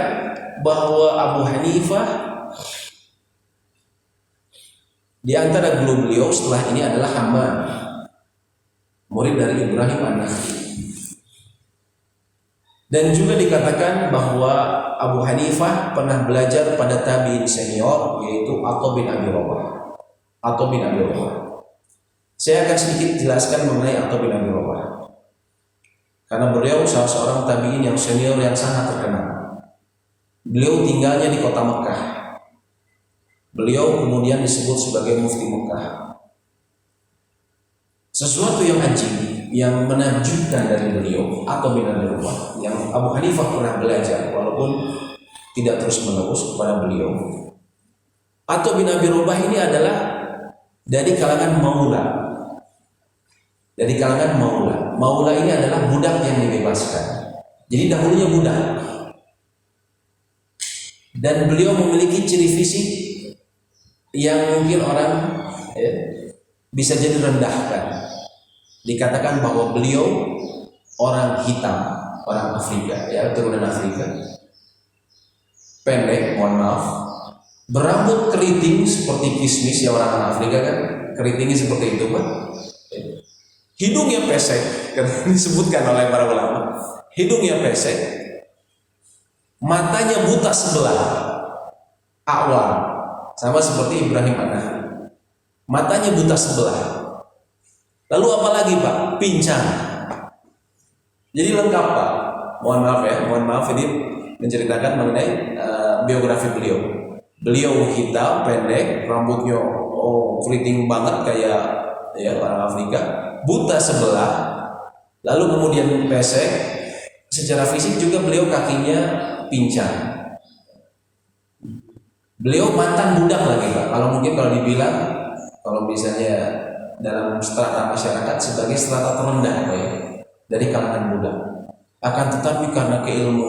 bahwa Abu Hanifah Di antara guru beliau setelah ini adalah Hammad, murid dari Ibrahim An-Nakha'i. Dan juga dikatakan bahwa Abu Hanifah pernah belajar pada tabi'in senior, yaitu Atha bin Abi Rabah. Atha bin Abi Rabah. Saya akan sedikit jelaskan mengenai Atha bin Abi Rabah, karena beliau salah seorang tabi'in yang senior yang sangat terkenal. Beliau tinggalnya di kota Mekah. Beliau kemudian disebut sebagai mufti Mekah. Sesuatu yang ajib, yang menakjubkan dari beliau atau bin Abi Rabah, yang Abu Hanifah pernah belajar walaupun tidak terus menerus kepada beliau. Atha bin Abi Rabah ini adalah dari kalangan maula. Dari kalangan maula. Maula ini adalah budak yang dibebaskan. Jadi dahulunya budak. Dan beliau memiliki ciri fisik yang mungkin orang bisa jadi rendahkan. Dikatakan bahwa beliau orang hitam, orang Afrika, ya, turunan Afrika. Pendek, mohon maaf. Berambut keriting seperti kismis, ya, orang Afrika kan keritingnya seperti itu, Pak. Hidungnya pesek, disebutkan oleh para ulama. Hidungnya pesek. Matanya buta sebelah. Awal, sama seperti Ibrahim An-Nakha'i. Matanya buta sebelah. Lalu apa lagi, Pak? Pincang. Jadi lengkap, Pak. Mohon maaf ya, mohon maaf ini menceritakan mengenai biografi beliau. Beliau hitam, pendek, rambutnya keriting banget kayak ya orang Afrika, buta sebelah, lalu kemudian pesek. Secara fisik juga beliau kakinya pincang. Beliau mantan budak lagi, Pak. Kalau mungkin kalau dibilang, kalau misalnya dalam strata masyarakat sebagai strata terendah, Pak, ya, dari kalangan budak. Akan tetapi karena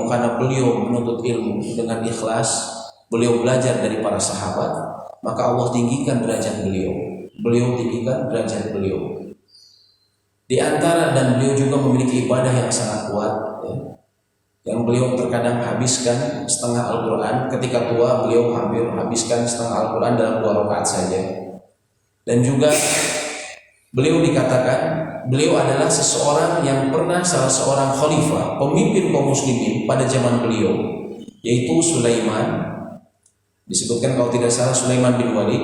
karena beliau menuntut ilmu dengan ikhlas, beliau belajar dari para sahabat, maka Allah tinggikan derajat beliau. Beliau tinggikan derajat beliau. Di antara, dan beliau juga memiliki ibadah yang sangat kuat, ya, yang beliau terkadang habiskan setengah Al-Quran. Ketika tua beliau hampir habiskan setengah Al-Quran dalam 2 rakaat saja. Dan juga beliau dikatakan, beliau adalah seseorang yang pernah salah seorang khalifah, pemimpin kaum muslimin pada zaman beliau, yaitu Sulaiman. Disebutkan kalau tidak salah Sulaiman bin Walid.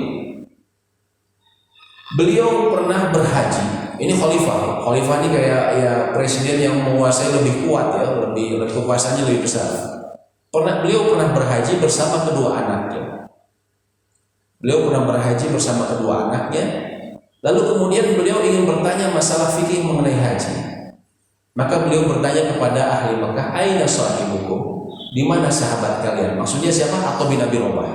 Beliau pernah berhaji. Ini khalifah. Khalifah ini kayak ya presiden yang menguasai lebih kuat, ya, lebih kekuasaannya lebih besar. Beliau pernah berhaji bersama kedua anaknya. Beliau pernah berhaji bersama kedua anaknya. Lalu kemudian beliau ingin bertanya masalah fikih mengenai haji. Maka beliau bertanya kepada ahli Mekah, "Aina sahibukum?" Di mana sahabat kalian? Maksudnya siapa? Atha bin Abi Rabah.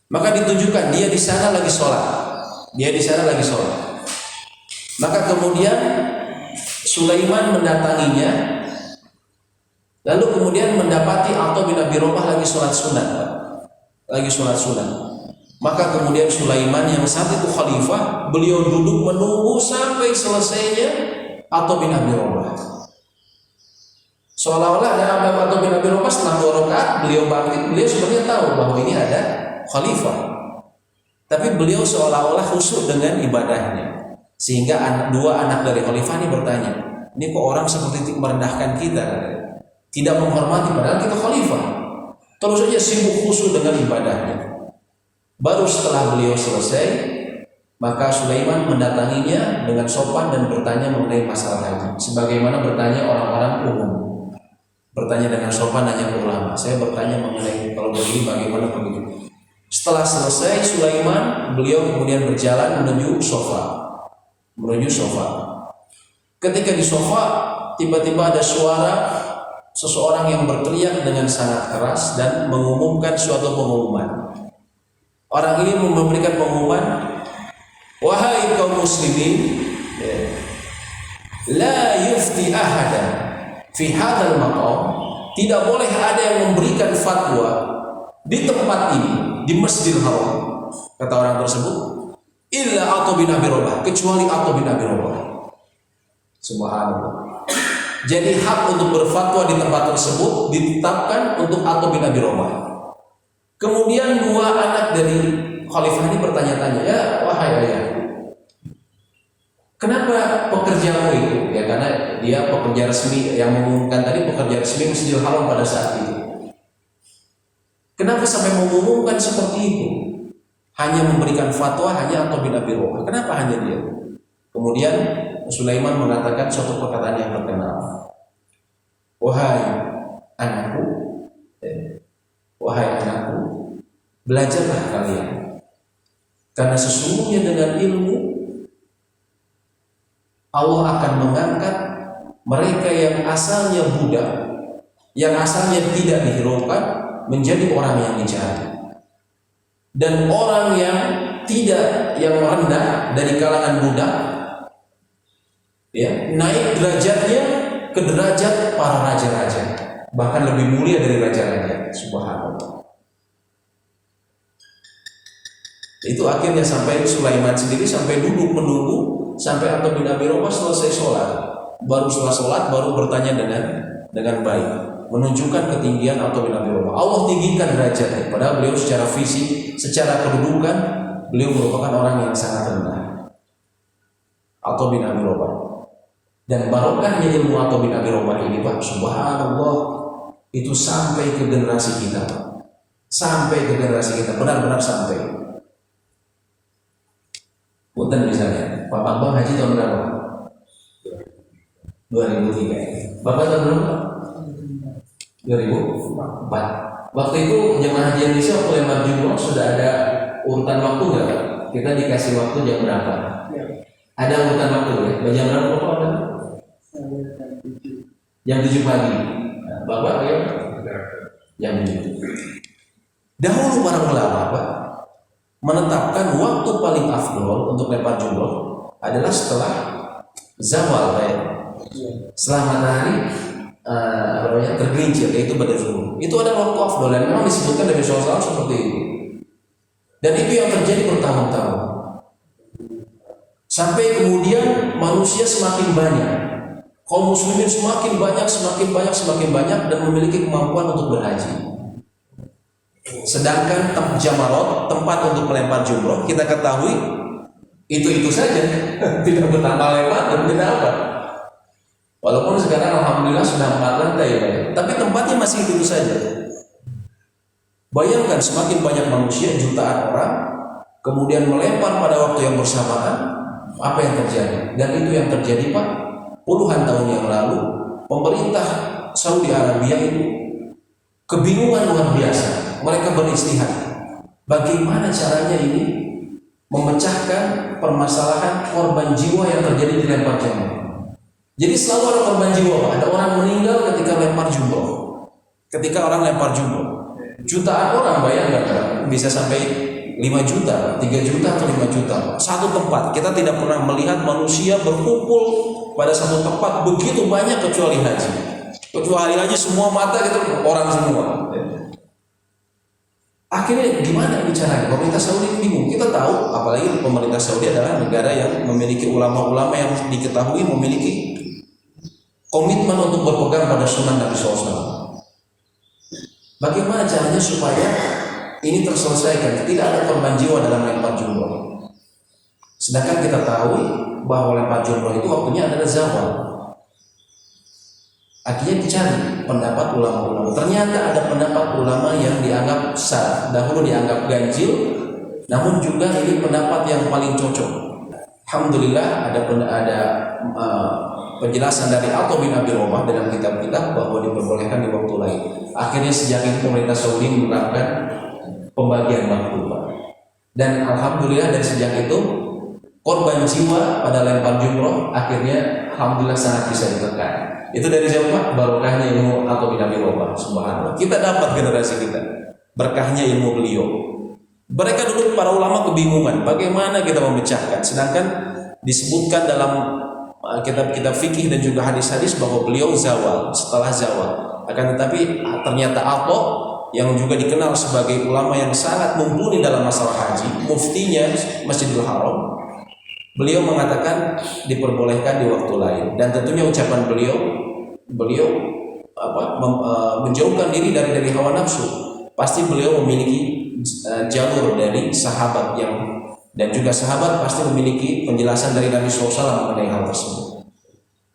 Maka ditunjukkan dia di sana lagi sholat. Dia di sana lagi sholat. Maka kemudian Sulaiman mendatanginya. Lalu kemudian mendapati Atha bin Abi Rabah lagi sholat sunat, lagi sholat sunat. Maka kemudian Sulaiman yang saat itu khalifah, beliau duduk menunggu sampai selesainya Atha bin Abi Rabah. Seolah-olah Atha bin Abi Rabah setelah 2 rakaat beliau bangkit, beliau sebenarnya tahu bahwa ini ada khalifah. Tapi beliau seolah-olah khusyuk dengan ibadahnya. Sehingga 2 anak dari khalifah ini bertanya, "Ini kok orang seperti itu merendahkan kita? Tidak menghormati padahal kita khalifah." Terus saja sibuk khusyuk dengan ibadahnya. Baru setelah beliau selesai, maka Sulaiman mendatanginya dengan sopan dan bertanya mengenai masalah haji, sebagaimana bertanya orang-orang umum. Bertanya dengan sopan, nanya ke ulama. Saya bertanya mengenai kalau begini bagaimana begitu. Setelah selesai Sulaiman, beliau kemudian berjalan menuju sofa. Ketika di sofa, tiba-tiba ada suara seseorang yang berteriak dengan sangat keras dan mengumumkan suatu pengumuman. Orang ini memberikan pengumuman, "Wahai kaum muslimin, la yufti ahada fi hadzal maqam." Tidak boleh ada yang memberikan fatwa di tempat ini, di Masjidil Haram, kata orang tersebut, illa Atha bin Abi Rabah, kecuali Atha bin Abi Rabah. Subhanallah. Jadi hak untuk berfatwa di tempat tersebut ditetapkan untuk Atha bin Abi Rabah. Kemudian 2 anak dari khalifah ini bertanya-tanya, ya wahai ayah, kenapa pekerjaanmu itu? Ya karena dia pekerja resmi, yang mengumumkan tadi pekerja resmi Masjidil Haram pada saat itu. Kenapa sampai mengumumkan seperti itu? Hanya memberikan fatwa hanya Atha bin Abi Rabah. Kenapa hanya dia? Kemudian Sulaiman mengatakan suatu perkataan yang terkenal. Wahai anakku, belajarlah kalian. Karena sesungguhnya dengan ilmu Allah akan mengangkat mereka yang asalnya budak, yang asalnya tidak dihiraukan, menjadi orang yang dijahati. Dan orang yang tidak, yang rendah dari kalangan budak, ya, naik derajatnya ke derajat para raja-raja, bahkan lebih mulia dari raja-raja. Subhanallah. Itu akhirnya sampai Sulaiman sendiri sampai duduk menunggu sampai Atha bin Abi Rabah selesai sholat. Baru setelah sholat baru bertanya dengan baik, menunjukkan ketinggian Atha bin Abi Rabah. Allah tinggikan derajatnya, padahal beliau secara fisik, secara kedudukan beliau merupakan orang yang sangat rendah. Atha bin Abi Rabah. Dan barokahnya ilmu Atha bin Abi Rabah ini, Pak, subhanallah, itu sampai ke generasi kita, Pak. Sampai ke generasi kita, benar-benar sampai. Punten misalnya, Pak Bambang haji tahun berapa? 2003. Bapak tahun berapa? 2004. Waktu itu jemaah haji Indonesia waktu lempar jumroh sudah ada urutan waktu nggak, Pak? Kita dikasih waktu jam berapa? Ada urutan waktu ya? Jam berapa Bapak ada? Jam 7 pagi. Bapak ya? Jam 7. Dahulu para ulama, Pak, menetapkan waktu paling afdol untuk lempar jumroh adalah setelah zawal, setelah matahari tergelincir, yaitu pada zuhur. Itu adalah waktu afdol dan memang disebutkan dari Rasulullah seperti itu. Dan itu yang terjadi bertahun-tahun. Sampai kemudian manusia semakin banyak, kaum muslimin semakin banyak dan memiliki kemampuan untuk berhaji. Sedangkan Jamarot, tempat untuk melempar jumroh, kita ketahui itu saja, tidak bertambah lebar dan tidak apa. Walaupun sekarang alhamdulillah sudah 4 lantai, ya, tapi tempatnya masih itu saja. Bayangkan semakin banyak manusia, jutaan orang, kemudian melempar pada waktu yang bersamaan, apa yang terjadi? Dan itu yang terjadi, Pak, puluhan tahun yang lalu. Pemerintah Saudi Arabia itu kebingungan luar biasa. Mereka beristihad, bagaimana caranya ini memecahkan permasalahan korban jiwa yang terjadi di lempar jumroh. Jadi selalu ada korban jiwa, Pak. Ada orang meninggal ketika lempar jumroh. Ketika orang lempar jumroh, jutaan orang, bayangkan, bisa sampai 5 juta, 3 juta atau 5 juta. Satu tempat, kita tidak pernah melihat manusia berkumpul pada satu tempat begitu banyak kecuali haji. Kecuali haji semua mata itu orang semua. Akhirnya gimana bicaranya? Pemerintah Saudi bingung. Kita tahu, apalagi pemerintah Saudi adalah negara yang memiliki ulama-ulama yang diketahui memiliki komitmen untuk berpegang pada sunnah Nabi SAW. Bagaimana caranya supaya ini terselesaikan? Tidak ada korban jiwa dalam lempar jumroh. Sedangkan kita tahu bahwa lempar jumroh itu waktunya adalah zawal. Akhirnya dicari pendapat ulama-ulama. Ternyata ada pendapat ulama yang dianggap sah, dahulu dianggap ganjil, namun juga ini pendapat yang paling cocok. Alhamdulillah ada penjelasan dari Atha bin Abi Rabah dalam kitab-kitab bahwa diperbolehkan di waktu lain. Akhirnya sejak itu pemerintah Saudi menerapkan pembagian waktu, Pak. Dan alhamdulillah dari sejak itu korban jiwa pada lempar jumroh akhirnya alhamdulillah sangat bisa ditekan. Itu dari siapa? Barokahnya ilmu Atha bin Abi Rabah. Subhanallah. Kita dapat generasi kita berkahnya ilmu beliau. Mereka dulu para ulama kebingungan bagaimana kita memecahkan. Sedangkan disebutkan dalam kitab-kitab fikih dan juga hadis-hadis bahwa beliau zawal, setelah zawal. Akan tetapi ternyata Atha yang juga dikenal sebagai ulama yang sangat mumpuni dalam masalah haji, muftinya Masjidil Haram, beliau mengatakan diperbolehkan di waktu lain. Dan tentunya ucapan beliau menjauhkan diri dari hawa nafsu. Pasti beliau memiliki jalur dari sahabat yang, dan juga sahabat pasti memiliki penjelasan dari Nabi SAW mengenai hal tersebut.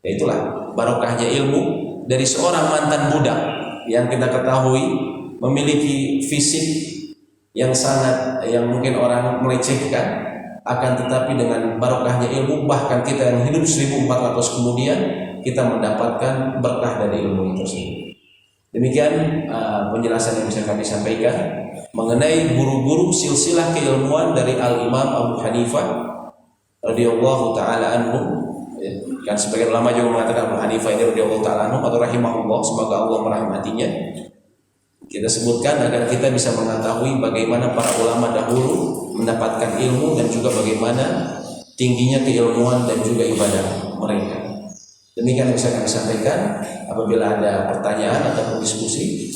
Ya itulah barokahnya ilmu dari seorang mantan budak yang kita ketahui memiliki fisik yang mungkin orang melecehkan, akan tetapi dengan barokahnya ilmu, bahkan kita yang hidup 1400 kemudian kita mendapatkan berkah dari ilmu itu sendiri. Demikian penjelasan yang bisa kami sampaikan mengenai guru-guru silsilah keilmuan dari Al-Imam Abu Hanifah radhiyallahu taala anhu. Kan sebagian ulama juga mengatakan Abu Hanifah ini radhiyallahu taala anhu atau rahimahullah, semoga Allah merahmatinya. Kita sebutkan agar kita bisa mengetahui bagaimana para ulama dahulu mendapatkan ilmu dan juga bagaimana tingginya keilmuan dan juga ibadah mereka. Demikian yang bisa kami sampaikan. Apabila ada pertanyaan atau diskusi,